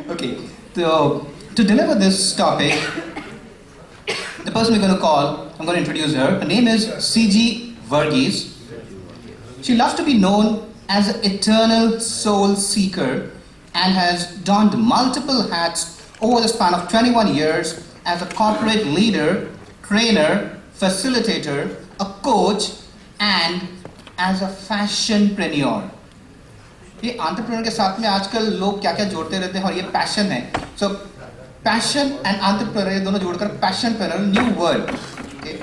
Okay, so to deliver this topic, the person we're going to call, I'm going to introduce her. Her name is Siji Varghese. She loves to be known as an eternal soul seeker and has donned multiple hats over the span of 21 years as a corporate leader, trainer, facilitator, a coach, and as a fashionpreneur. ये entrepreneur के साथ में आजकल लोग क्या क्या जोड़ते रहते हैं और ये passion है. So passion and entrepreneur ये दोनों जोड़कर passionpreneur, new word. Okay.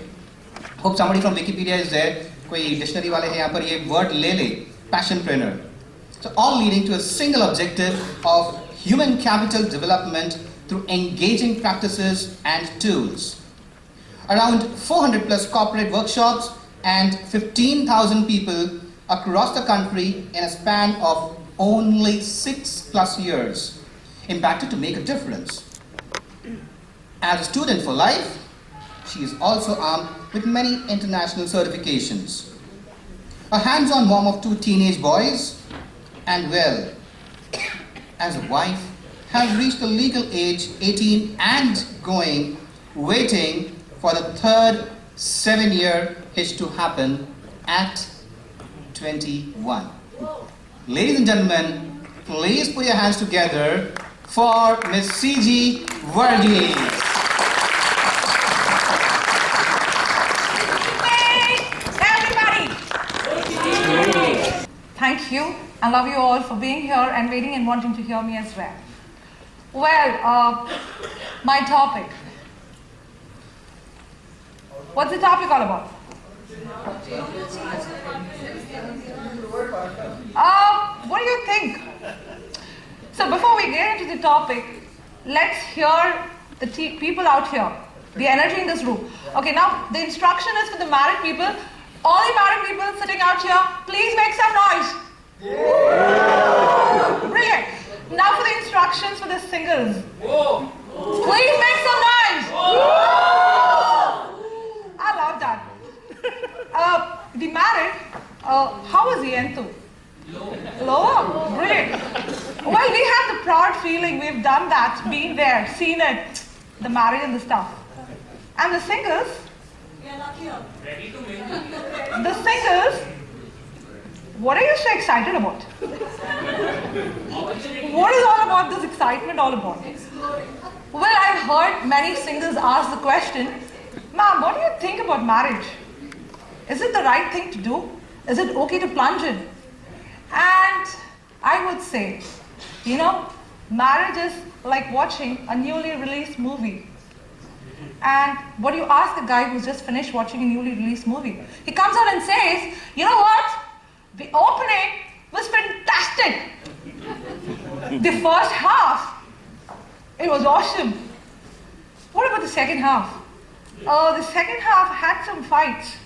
Hope somebody from Wikipedia is there. कोई dictionary वाले हैं यहाँ पर ये word ले ले, passionpreneur. So all leading to a single objective of human capital development through engaging practices and tools. Around 400 plus corporate workshops and 15,000 people across the country in a span of only 6+ years, impacted to make a difference. As a student for life, she is also armed with many international certifications. A hands-on mom of 2 teenage boys, and well, as a wife, has reached the legal age 18 and going, waiting for the third 7-year hitch to happen at 21. Ladies and gentlemen, please put your hands together for Miss Siji Varghese. Thank you. I love you all for being here and waiting and wanting to hear me as well. Well, my topic. What's the topic all about? What do you think? So before we get into the topic, let's hear the people out here, the energy in this room. Okay, now the instruction is for the married people. All the married people sitting out here, please make some noise. Brilliant. Now for the instructions for the singles. Please make some noise. I love that. The married, how was the enthu? Lower. Brilliant. Well, we have the proud feeling we've done that, been there, seen it, the married and the stuff. And the singles, Ready to mingle. the singles, what are you so excited about? What is all about this excitement all about? Well, I've heard many singles ask the question, ma'am, what do you think about marriage? Is it the right thing to do? Is it okay to plunge in? And I would say, you know, marriage is like watching a newly released movie. And what do you ask a guy who's just finished watching a newly released movie? He comes out and says, you know what? The opening was fantastic. The first half, it was awesome. What about the second half? The second half had some fights.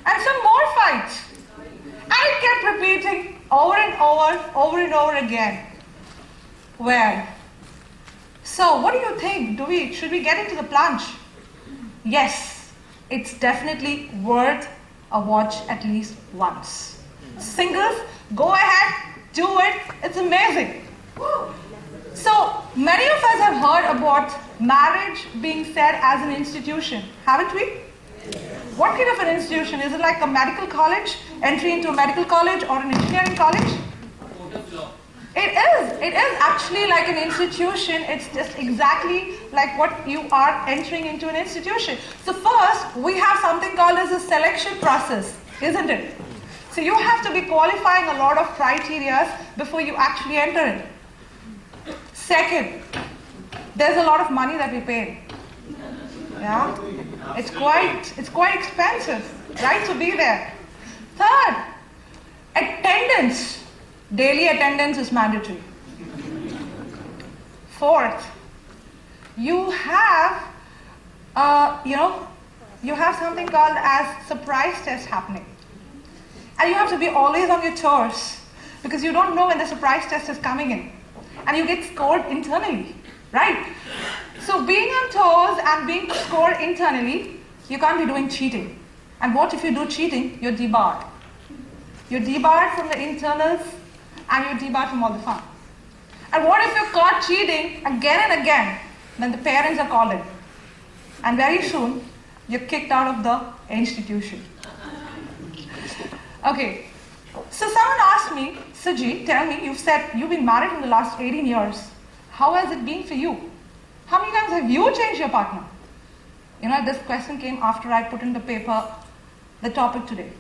And some more fights. And it kept repeating over and over again. Well, so what do you think? Should we get into the plunge? Yes, it's definitely worth a watch at least once. Singles, go ahead, do it, it's amazing. So, many of us have heard about marriage being said as an institution, haven't we? What kind of an institution? Is it like a medical college, entry into a medical college or an engineering college? It is actually like an institution. It's just exactly like what you are entering into an institution. So first, we have something called as a selection process, isn't it? So you have to be qualifying a lot of criteria before you actually enter it. Second, there's a lot of money that we pay. Yeah, it's quite expensive, right, to be there. Third, attendance. Daily attendance is mandatory. Fourth, you have something called as surprise test happening. And you have to be always on your toes because you don't know when the surprise test is coming in. And you get scored internally, right? So being on toes and being scored internally, you can't be doing cheating. And what if you do cheating? You're debarred. You're debarred from the internals and you're debarred from all the fun. And what if you're caught cheating again and again? Then the parents are called in. And very soon, you're kicked out of the institution. Okay, so someone asked me, Siji, tell me, you've said you've been married in the last 18 years. How has it been for you? How many times have you changed your partner? You know, this question came after I put in the paper the topic today.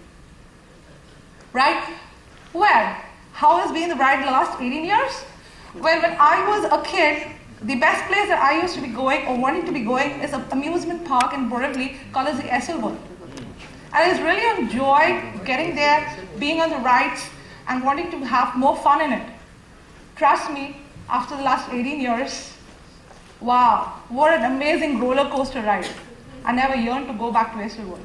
Right? Well, how has been the bride the last 18 years? Well, when I was a kid, the best place that I used to be going or wanting to be going is an amusement park in Borivali called as the Esselwood. I just really enjoyed getting there, being on the rides, and wanting to have more fun in it. Trust me, after the last 18 years, wow, what an amazing roller coaster ride. I never yearned to go back to Esselwood.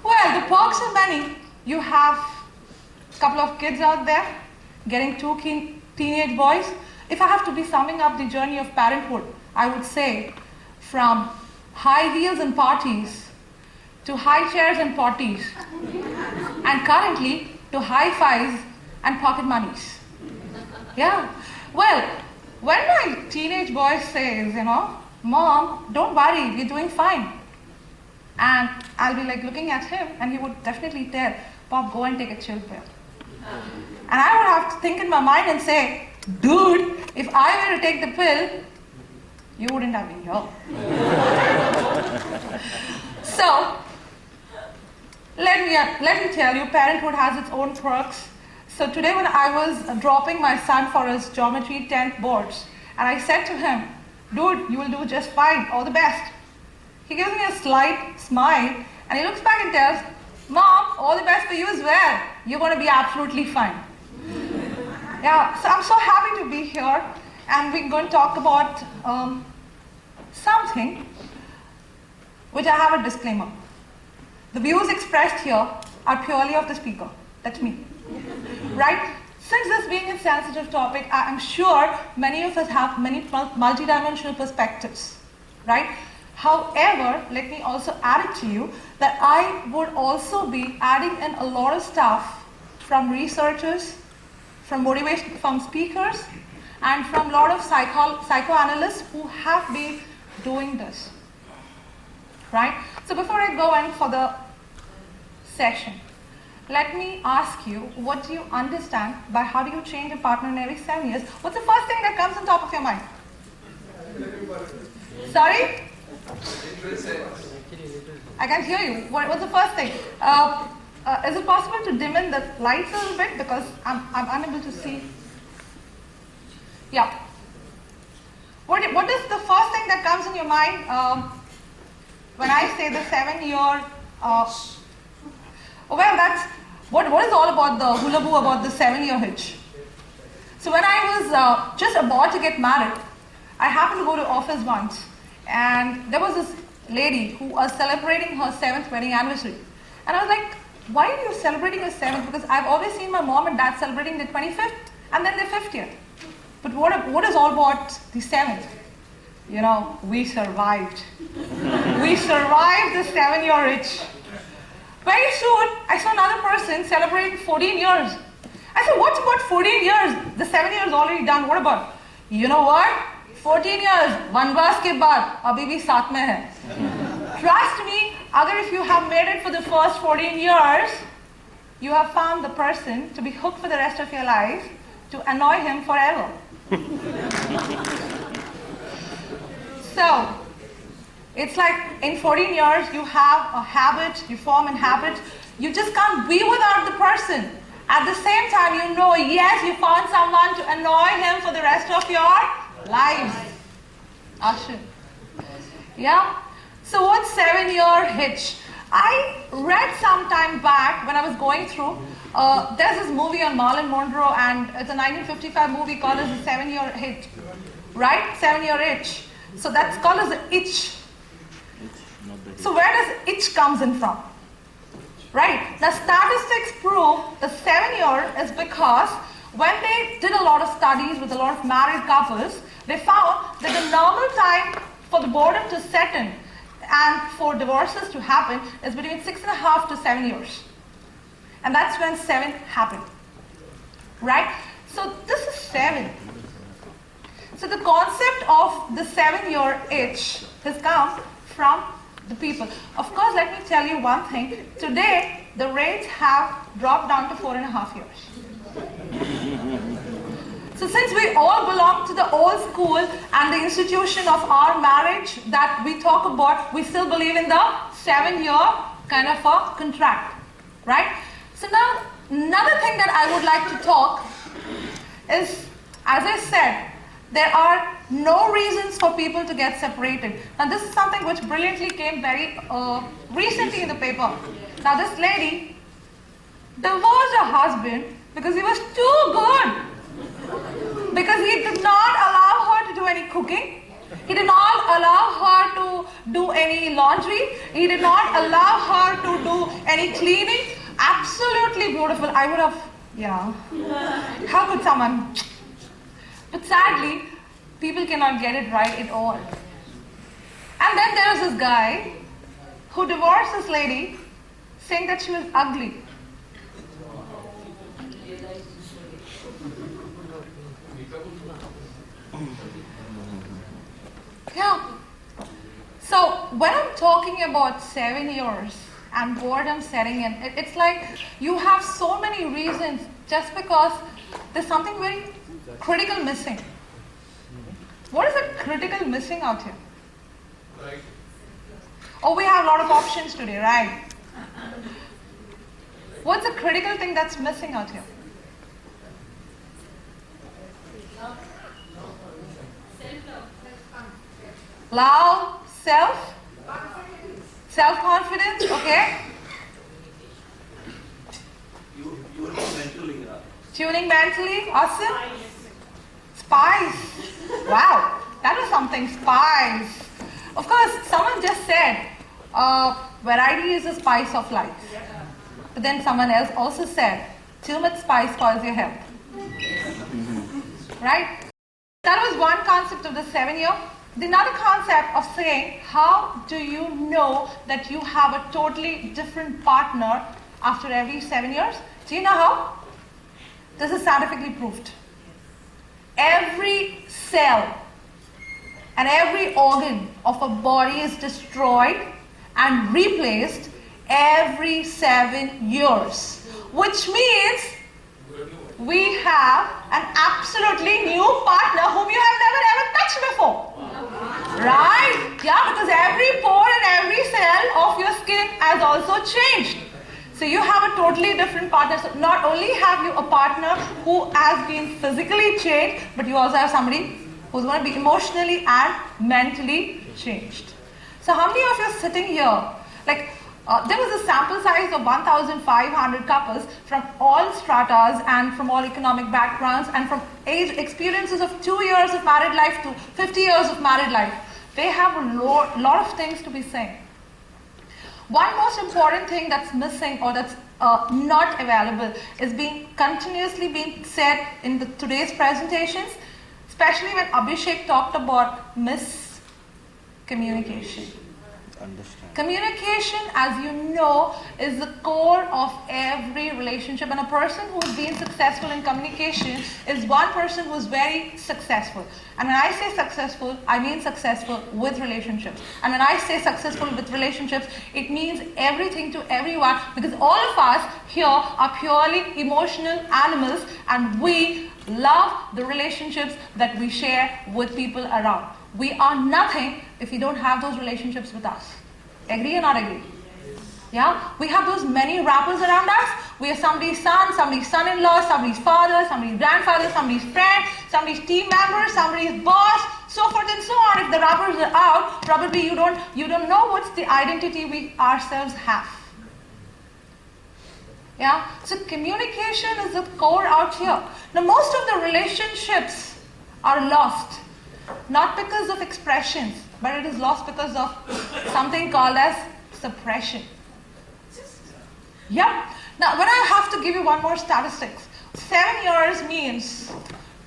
Well, the perks are many. You have a couple of kids out there, getting two teenage boys. If I have to be summing up the journey of parenthood, I would say from high heels and parties to high chairs and potties, and currently to high fives and pocket monies. Yeah. Well, when my teenage boy says, you know, Mom, don't worry, we're doing fine. And I'll be like looking at him, and he would definitely tell, Pop, go and take a chill pill. And I would have to think in my mind and say, dude, if I were to take the pill, you wouldn't have been here. So, let me tell you, parenthood has its own perks. So today when I was dropping my son for his geometry 10th boards, and I said to him, dude, you will do just fine, all the best. He gives me a slight smile, and he looks back and tells, Mom, all the best for you as well. You're going to be absolutely fine. Yeah, so I'm so happy to be here, and we're going to talk about something which I have a disclaimer. The views expressed here are purely of the speaker. That's me. Right? Since this being a sensitive topic, I'm sure many of us have many multidimensional perspectives. Right? However, let me also add it to you that I would also be adding in a lot of stuff from researchers, from motivation, from speakers, and from a lot of psychoanalysts who have been doing this. Right? So before I go in for the session, let me ask you, what do you understand by how do you change a partner in every 7 years? What's the first thing that comes on top of your mind? Sorry? I can't hear you. What's the first thing? Is it possible to dim in the lights a little bit because I'm unable to see? Yeah. What is the first thing that comes in your mind when I say the 7 year? Well, that's what is all about the hula boo about the 7 year hitch. So when I was just about to get married, I happened to go to office once, and there was this lady who was celebrating her 7th wedding anniversary. And I was like, why are you celebrating your 7th? Because I've always seen my mom and dad celebrating the 25th and then the 50th. But what is all about the 7th? You know, we survived. We survived the 7 year itch. Very soon, I saw another person celebrating 14 years. I said, what's about 14 years? The 7 years already done. What about? You know what? 14 years, vanvas ke baad, abhi bhi saath mein hai. Trust me, agar if you have made it for the first 14 years, you have found the person to be hooked for the rest of your life, to annoy him forever. So, it's like in 14 years, you have a habit, you form a habit, you just can't be without the person. At the same time, you know, yes, you found someone to annoy him for the rest of your lives. Ashin. Yeah? So what's 7 year hitch? I read some time back when I was going through, there's this movie on Marlon Monroe, and it's a 1955 movie called as the 7 year hitch. Right? 7 year itch. So that's called as the itch. So where does itch comes in from? Right? The statistics prove the 7 year is because when they did a lot of studies with a lot of married couples, they found that the normal time for the boredom to set in and for divorces to happen is between 6.5 to 7 years. And that's when 7 happened. Right? So this is 7. So the concept of the 7-year itch has come from the people. Of course, let me tell you one thing. Today, the rates have dropped down to 4.5 years. So since we all belong to the old school and the institution of our marriage that we talk about, we still believe in the 7-year kind of a contract, right? So now, another thing that I would like to talk is, as I said, there are no reasons for people to get separated. Now this is something which brilliantly came very recently in the paper. Now this lady divorced her husband because he was too good. Because he did not allow her to do any cooking. He did not allow her to do any laundry. He did not allow her to do any cleaning. Absolutely beautiful. I would have, yeah. How could someone? But sadly, people cannot get it right at all. And then there was this guy who divorced this lady saying that she was ugly. Yeah. So when I'm talking about 7 years and boredom setting in, it's like you have so many reasons just because there's something very critical missing. What is the critical missing out here? Right. Oh, we have a lot of options today, right? What's the critical thing that's missing out here? Love, self-confidence, okay? Tuning mentally, awesome. Spice. Wow, that was something, spice. Of course, someone just said, variety is the spice of life. But then someone else also said, too much spice spoils your health. Right? That was one concept of the 7-year. Another concept of saying, how do you know that you have a totally different partner after every 7 years? Do you know how? This is scientifically proved. Every cell and every organ of a body is destroyed and replaced every 7 years, which means we have an absolutely new partner whom you have never ever touched before. Right? Yeah, because every pore and every cell of your skin has also changed. So you have a totally different partner. So not only have you a partner who has been physically changed, but you also have somebody who's going to be emotionally and mentally changed. So how many of you are sitting here? Like, there was a sample size of 1,500 couples from all stratas and from all economic backgrounds and from age experiences of 2 years of married life to 50 years of married life. They have a lot of things to be saying. One most important thing that's missing or that's not available is continuously being said in today's presentations, especially when Abhishek talked about miscommunication. Communication, as you know, is the core of every relationship, and a person who's been successful in communication is one person who's very successful. And when I say successful, I mean successful with relationships. And when I say successful with relationships, it means everything to everyone, because all of us here are purely emotional animals and we love the relationships that we share with people around. We are nothing if we don't have those relationships with us. Agree or not agree? Yeah? We have those many wrappers around us. We are somebody's son, somebody's son-in-law, somebody's father, somebody's grandfather, somebody's friend, somebody's team member, somebody's boss, so forth and so on. If the wrappers are out, probably you don't know what's the identity we ourselves have. Yeah? So communication is the core out here. Now most of the relationships are lost. Not because of expressions, but it is lost because of something called as suppression. Yeah. Now, when I have to give you one more statistics, 7 years means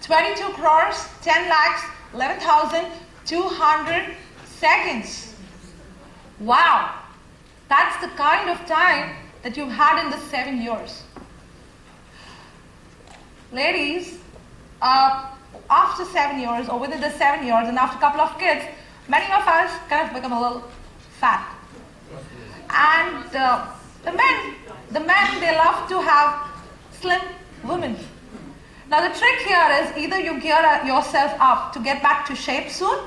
22 crores, 10 lakhs, 11,200 seconds. Wow. That's the kind of time that you've had in the 7 years. Ladies, after 7 years or within the 7 years and after a couple of kids, many of us kind of become a little fat. And the men, they love to have slim women. Now the trick here is either you gear yourself up to get back to shape soon,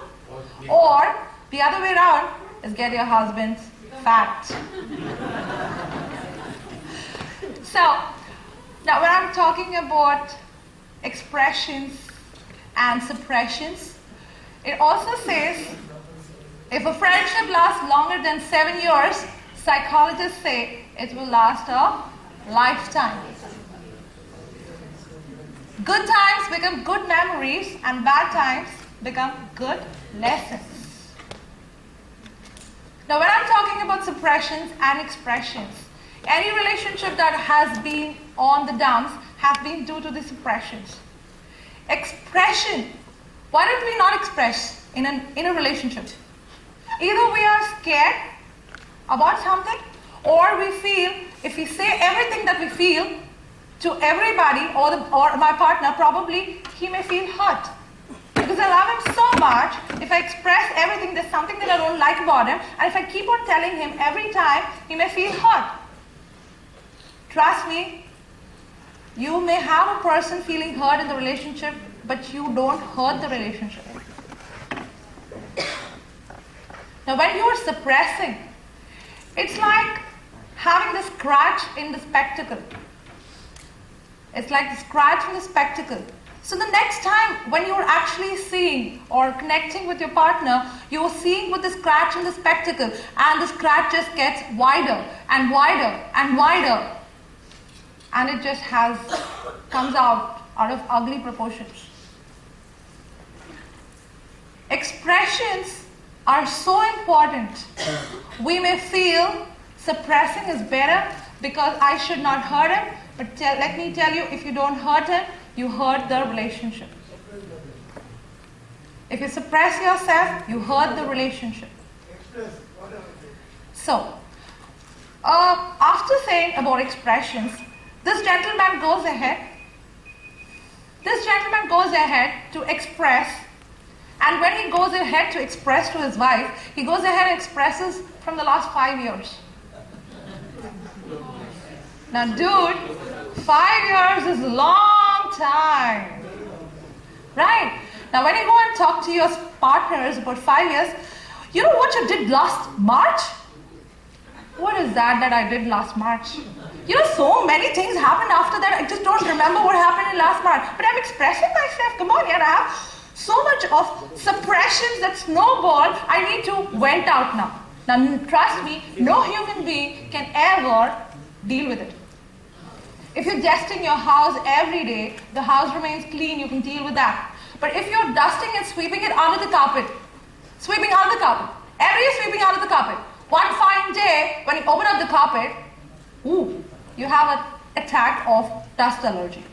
or the other way around is get your husband fat. So, now when I'm talking about expressions and suppressions, it also says if a friendship lasts longer than 7 years, psychologists say it will last a lifetime. Good times become good memories and bad times become good lessons. Now when I'm talking about suppressions and expressions, any relationship that has been on the dumps has been due to the suppressions. Expression. Why don't we not express in a relationship? Either we are scared about something, or we feel if we say everything that we feel to everybody or my partner, probably he may feel hurt. Because I love him so much, if I express everything, there's something that I don't like about him, and if I keep on telling him every time, he may feel hurt. Trust me, you may have a person feeling hurt in the relationship, but you don't hurt the relationship. Now when you are suppressing, it's like having the scratch in the spectacle. It's like the scratch in the spectacle. So the next time when you're actually seeing or connecting with your partner, you're seeing with the scratch in the spectacle, and the scratch just gets wider and wider and wider. And it just comes out of ugly proportions. Expressions are so important. We may feel suppressing is better because I should not hurt him, but let me tell you, if you don't hurt him, you hurt the relationship. If you suppress yourself, you hurt the relationship. So, after saying about expressions, this gentleman goes ahead to express, and when he goes ahead to express to his wife, he goes ahead and expresses from the last 5 years. Now dude, 5 years is a long time, right? Now when you go and talk to your partners about 5 years, you know what you did last March? What is that I did last March? You know, so many things happened after that, I just don't remember what happened in last March. But I'm expressing myself, come on, yeah, I have so much of suppressions that snowball, I need to vent out now. Now trust me, no human being can ever deal with it. If you're dusting your house every day, the house remains clean, you can deal with that. But if you're dusting and sweeping it under the carpet, every day sweeping under the carpet, one fine day, when you open up the carpet, ooh, you have an attack of dust allergy.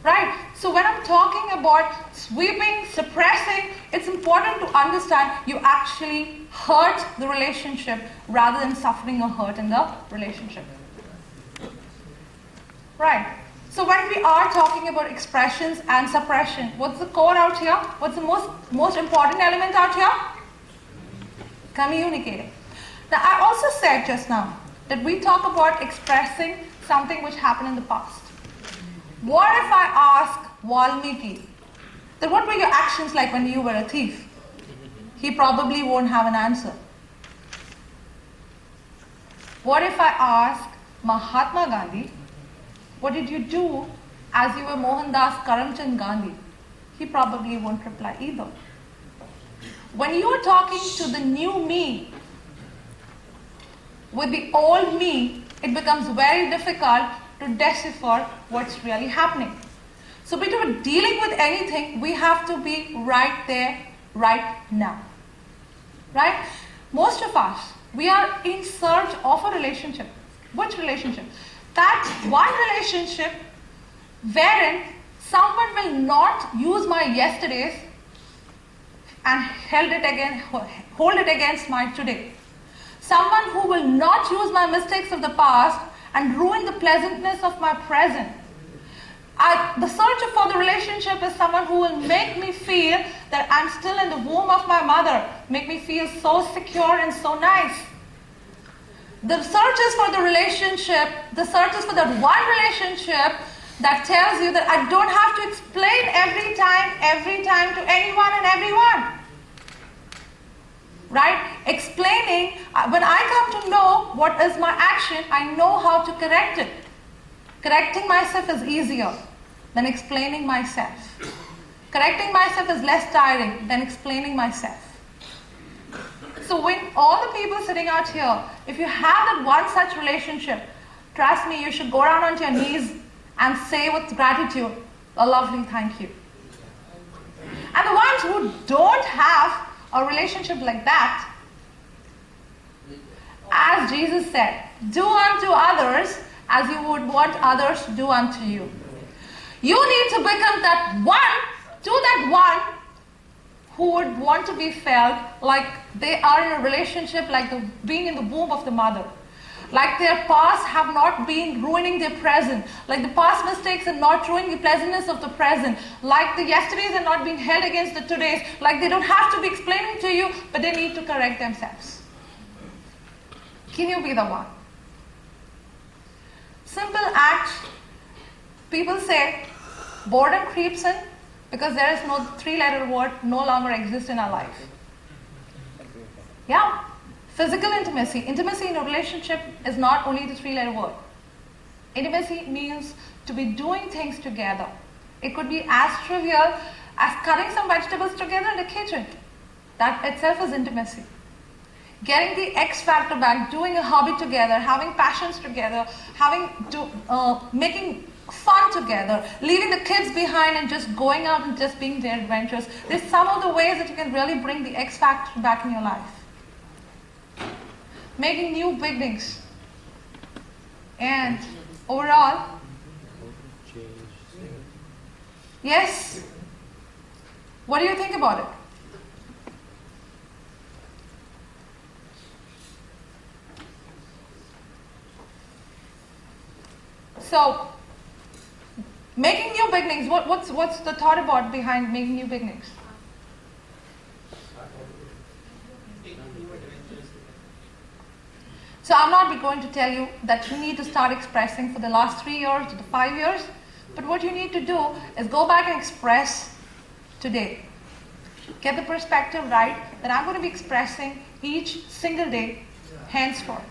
Right? So when I'm talking about sweeping, suppressing, it's important to understand you actually hurt the relationship rather than suffering a hurt in the relationship. Right? So when we are talking about expressions and suppression, what's the core out here? What's the most important element out here? Communicating. Now I also said just now that we talk about expressing something which happened in the past. What if I ask Valmiki, then what were your actions like when you were a thief? He probably won't have an answer. What if I ask Mahatma Gandhi, what did you do as you were Mohandas Karamchand Gandhi? He probably won't reply either. When you are talking to the new me with the old me, it becomes very difficult to decipher what's really happening. So between dealing with anything, we have to be right there, right now. Right? Most of us, we are in search of a relationship. Which relationship? That one relationship wherein someone will not use my yesterdays and hold it against my today. Someone who will not use my mistakes of the past and ruin the pleasantness of my present. The search for the relationship is someone who will make me feel that I'm still in the womb of my mother, make me feel so secure and so nice. The search is for the relationship, the search is for that one relationship that tells you that I don't have to explain every time to anyone and everyone. Right? Explaining, when I come to know what is my action, I know how to correct it. Correcting myself is easier than explaining myself. Correcting myself is less tiring than explaining myself. So when all the people sitting out here, if you have that one such relationship, trust me, you should go down onto your knees and say with gratitude, a lovely thank you. And the ones who don't have a relationship like that, as Jesus said, do unto others as you would want others to do unto you. You need to become that one who would want to be felt like they are in a relationship, like being in the womb of the mother. Like their past have not been ruining their present. Like the past mistakes are not ruining the pleasantness of the present. Like the yesterdays are not being held against the todays. Like they don't have to be explaining to you, but they need to correct themselves. Can you be the one? Simple act. People say boredom creeps in because there is no three-letter word no longer exists in our life. Yeah. Physical intimacy. Intimacy in a relationship is not only the three-letter word. Intimacy means to be doing things together. It could be as trivial as cutting some vegetables together in the kitchen. That itself is intimacy. Getting the X factor back, doing a hobby together, having passions together, making fun together, leaving the kids behind and just going out and just being their adventures. There's some of the ways that you can really bring the X factor back in your life. Making new beginnings. And overall, yes, what do you think about it? So, making new beginnings, what's the thought about behind making new beginnings? So I'm not going to tell you that you need to start expressing for the last 3 years to the 5 years, but what you need to do is go back and express today. Get the perspective right that I'm going to be expressing each single day henceforth.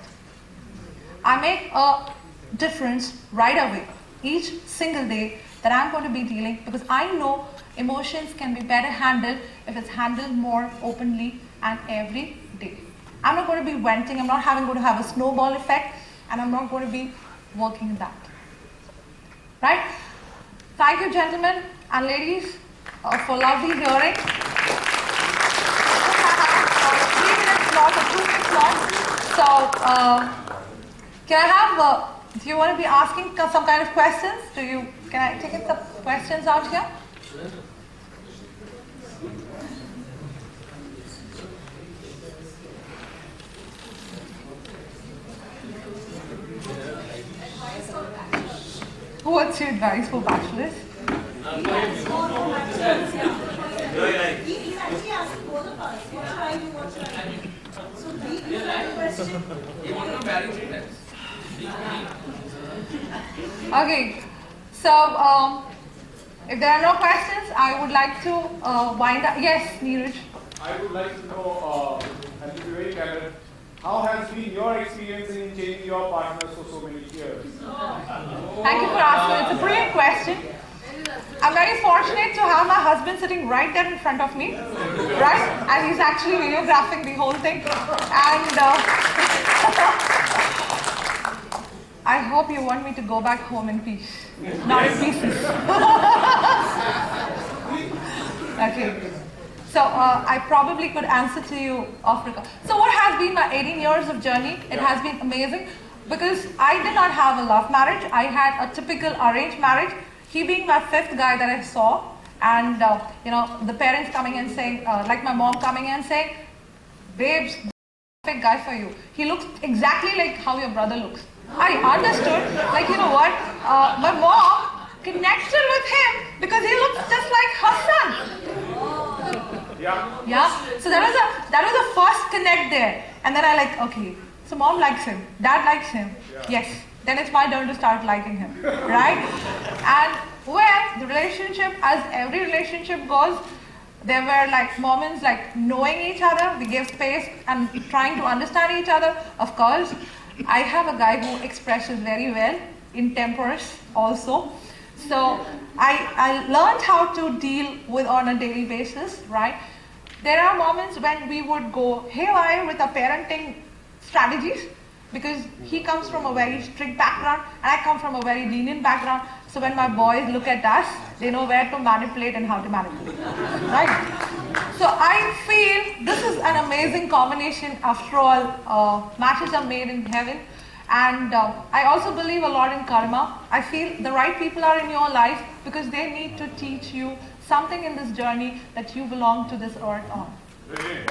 I make a difference right away each single day that I'm going to be dealing, because I know emotions can be better handled if it's handled more openly and every day. I'm not going to be venting, I'm not going to have a snowball effect, and I'm not going to be working that. Right? Thank you, gentlemen and ladies, for lovely hearing. 3 minutes slot or 2 minutes slot. So, can I have, do you want to be asking some kind of questions? Can I take some questions out here? What's your advice for bachelors? He's actually asking both of us. What should I do? What should I do? So we question. Okay, so if there are no questions, I would like to wind up. Yes, Neeraj. I would like to know, and to be very candid, how has been your experience in changing your partners for so many years? Thank you for asking. It's a brilliant question. I'm very fortunate to have my husband sitting right there in front of me, right? And he's actually videographing the whole thing. And I hope you want me to go back home in peace, not in pieces. Okay. So I probably could answer to you off record. So what has been my 18 years of journey? It has been amazing because I did not have a love marriage. I had a typical arranged marriage. He being my 5th guy that I saw, and the parents coming and saying, like my mom coming and saying, babes, perfect guy for you. He looks exactly like how your brother looks. I understood, like, you know what, my mom connected with him because he looks just like her son. Yeah. Yeah. So that was the first connect there. And then I like, okay, so mom likes him, dad likes him. Yeah. Yes. Then it's my turn to start liking him. Right? And when the relationship, as every relationship goes, there were like moments like knowing each other, we gave space and trying to understand each other. Of course, I have a guy who expresses very well in tempers also. So I learned how to deal with on a daily basis, right? There are moments when we would go haywire with our parenting strategies because he comes from a very strict background and I come from a very lenient background. So when my boys look at us, they know where to manipulate and how to manipulate, right? So I feel this is an amazing combination. After all, matches are made in heaven. And I also believe a lot in karma. I feel the right people are in your life because they need to teach you something in this journey that you belong to this earth on. Brilliant.